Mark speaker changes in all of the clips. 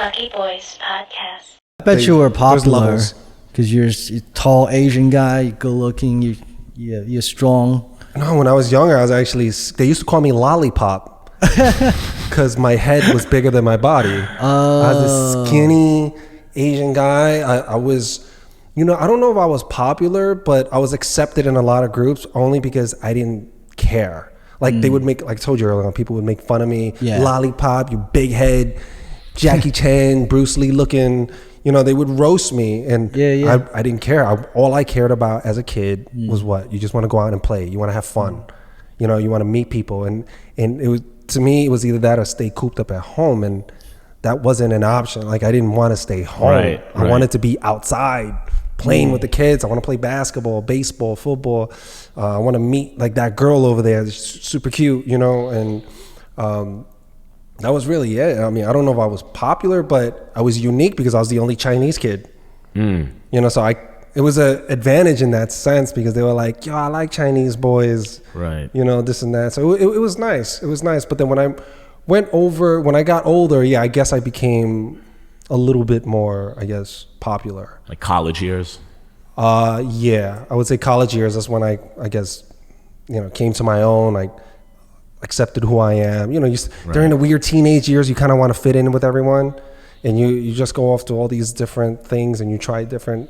Speaker 1: Lucky Boys Podcast.
Speaker 2: I bet you were popular because you're a tall Asian guy, good looking, you're strong.
Speaker 3: No, when I was younger, I was actually, they used to call me Lollipop because my head was bigger than my body. I was this skinny Asian guy. I was, I don't know if I was popular, but I was accepted in a lot of groups only because I didn't care. Like they would make, like I told you earlier, people would make fun of me. Yeah. Lollipop, you big head, Jackie Chan, Bruce Lee looking. They would roast me, and I didn't care. All I cared about as a kid was what? You just want to go out and play. You want to have fun. You want to meet people, and it was, to me, it was either that or stay cooped up at home, and that wasn't an option. Like I didn't want to stay home. Right. I wanted to be outside playing with the kids. I want to play basketball, baseball, football. I want to meet like that girl over there, super cute, and that was really it. I mean, I don't know if I was popular, but I was unique because I was the only Chinese kid. So it was an advantage in that sense because they were like, yo, I like Chinese boys, right? This and that. So it was nice. It was nice. But then when I got older, I guess I became a little bit more, popular.
Speaker 4: Like college years?
Speaker 3: I would say college years. That's when I guess, came to my own. I accepted who I am. During the weird teenage years, you kind of want to fit in with everyone, and you just go off to all these different things, and you try different.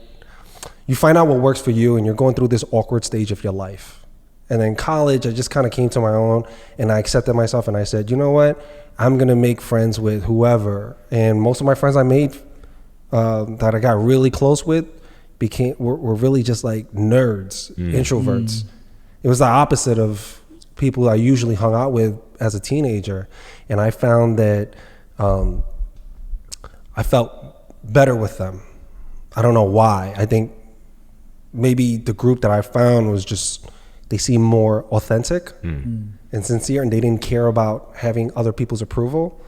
Speaker 3: You find out what works for you, and you're going through this awkward stage of your life. And then college, I just kind of came to my own, and I accepted myself, and I said, you know what? I'm gonna make friends with whoever. And most of my friends I made that I got really close with were really just like nerds, introverts. It was the opposite of people I usually hung out with as a teenager, and I found that I felt better with them. I don't know why. I think maybe the group that I found was just, they seemed more authentic and sincere, and they didn't care about having other people's approval.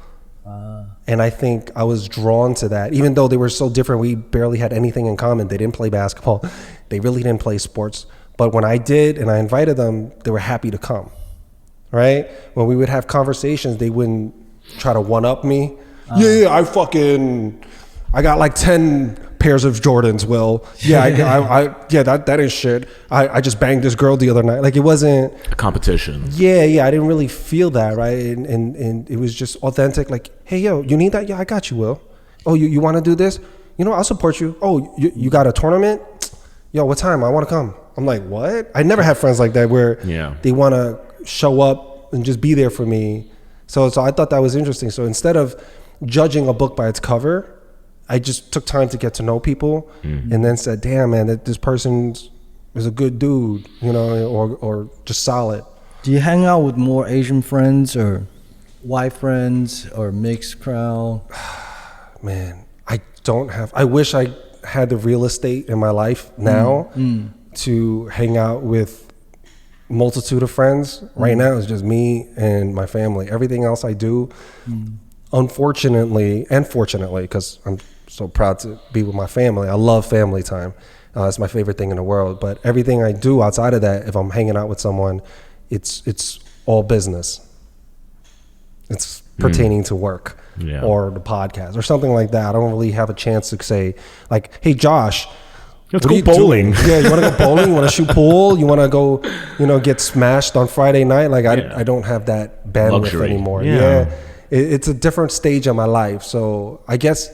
Speaker 3: And I think I was drawn to that, even though they were so different. We barely had anything in common. They didn't play basketball. They really didn't play sports. But when I did, and I invited them, they were happy to come, right? When we would have conversations, they wouldn't try to one-up me. I got like 10 pairs of Jordans, Will. That is shit. I just banged this girl the other night. Like, it wasn't
Speaker 4: a competition.
Speaker 3: I didn't really feel that, right? And it was just authentic. Like, hey, yo, you need that? Yeah, I got you, Will. Oh, you want to do this? I'll support you. Oh, you got a tournament? Yo, what time? I want to come. I'm like, what? I never had friends like that where they want to show up and just be there for me. So I thought that was interesting. So instead of judging a book by its cover, I just took time to get to know people, and then said, damn, man, this person is a good dude, or just solid.
Speaker 2: Do you hang out with more Asian friends or white friends or mixed crowd?
Speaker 3: Man, I wish I had the real estate in my life now to hang out with multitude of friends. Right now it's just me and my family. Everything else I do, unfortunately and fortunately, because I'm so proud to be with my family. I love family time. It's my favorite thing in the world. But everything I do outside of that, if I'm hanging out with someone, it's all business. It's pertaining to work or the podcast or something like that. I don't really have a chance to say, like, hey, Josh,
Speaker 4: let's go bowling.
Speaker 3: Yeah, you want to go bowling? You want to shoot pool? You want to go, get smashed on Friday night? Like, I don't have that bandwidth luxury anymore. It's a different stage of my life. So I guess,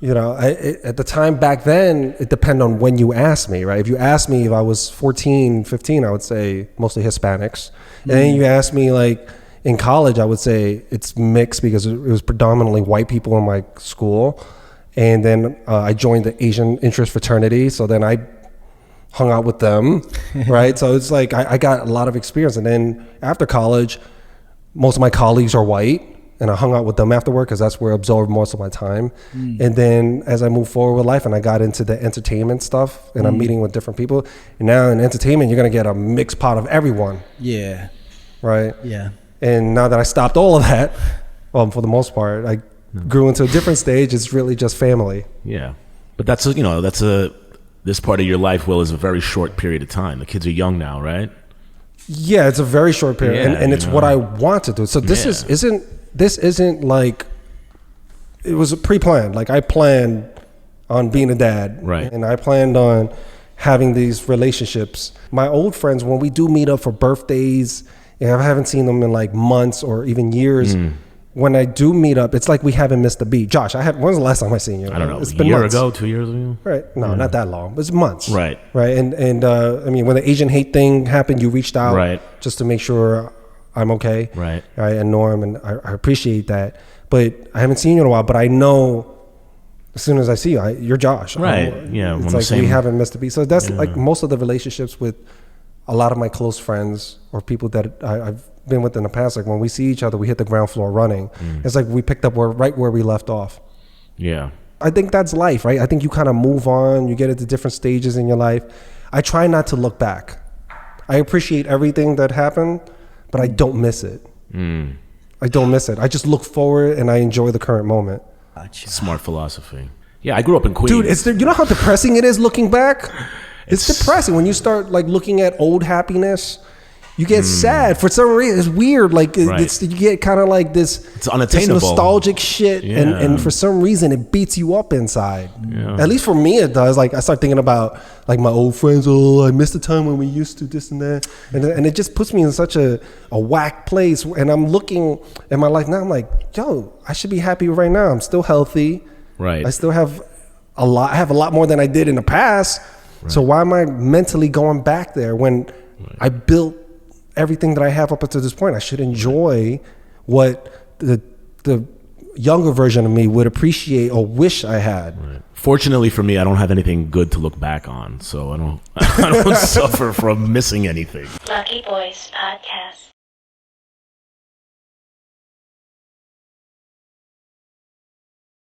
Speaker 3: at the time back then, it depended on when you asked me, right? If you asked me if I was 14, 15, I would say mostly Hispanics. And then you asked me, like, in college, I would say it's mixed because it was predominantly white people in my school. And then I joined the Asian interest fraternity. So then I hung out with them, right? So it's like I got a lot of experience. And then after college, most of my colleagues are white. And I hung out with them afterward because that's where I absorbed most of my time. And then as I moved forward with life and I got into the entertainment stuff and I'm meeting with different people. And now in entertainment, you're going to get a mixed pot of everyone.
Speaker 2: Yeah.
Speaker 3: Right?
Speaker 2: Yeah.
Speaker 3: And now that I stopped all of that, for the most part, I grew into a different stage. It's really just family.
Speaker 4: Yeah. But this part of your life, Will, is a very short period of time. The kids are young now, right?
Speaker 3: Yeah, it's a very short period. And it's what I want to do. So this isn't like it was pre-planned. Like I planned on being a dad,
Speaker 4: Right.
Speaker 3: and I planned on having these relationships. My old friends, when we do meet up for birthdays, and I haven't seen them in like months or even years. When I do meet up, it's like we haven't missed a beat. Josh, when's the last time I seen you?
Speaker 4: I don't know.
Speaker 3: It's
Speaker 4: A
Speaker 3: been
Speaker 4: year
Speaker 3: months.
Speaker 4: ago, 2 years ago.
Speaker 3: Right? No, not that long. It's months.
Speaker 4: Right.
Speaker 3: Right. And I mean, when the Asian hate thing happened, you reached out
Speaker 4: Right.
Speaker 3: just to make sure I'm okay.
Speaker 4: Right.
Speaker 3: And Norm, and I appreciate that. But I haven't seen you in a while. But I know as soon as I see you, you're Josh.
Speaker 4: Right. Yeah.
Speaker 3: It's like we haven't missed a beat. So that's like most of the relationships with a lot of my close friends or people that I've been with in the past. Like when we see each other, we hit the ground floor running. It's like we picked up right where we left off.
Speaker 4: Yeah.
Speaker 3: I think that's life, right? I think you kind of move on. You get into different stages in your life. I try not to look back. I appreciate everything that happened, but I don't miss it. I don't miss it. I just look forward and I enjoy the current moment.
Speaker 4: Smart philosophy. Yeah, I grew up in Queens.
Speaker 3: Dude, you know how depressing it is looking back? It's depressing when you start like looking at old happiness. You get sad for some reason. It's weird. Like you get kind of like this.
Speaker 4: It's unattainable.
Speaker 3: This nostalgic shit, and for some reason it beats you up inside. At least for me, it does. Like I start thinking about like my old friends. Oh, I miss the time when we used to this and that, and it just puts me in such a whack place. And I'm looking at my life now. I'm like, yo, I should be happy right now. I'm still healthy.
Speaker 4: Right.
Speaker 3: I still have a lot. I have a lot more than I did in the past. Right. So why am I mentally going back there when I built everything that I have up until this point? I should enjoy what the younger version of me would appreciate or wish I had.
Speaker 4: Right. Fortunately for me, I don't have anything good to look back on, so I don't suffer from missing anything.
Speaker 1: Lucky Boys Podcast.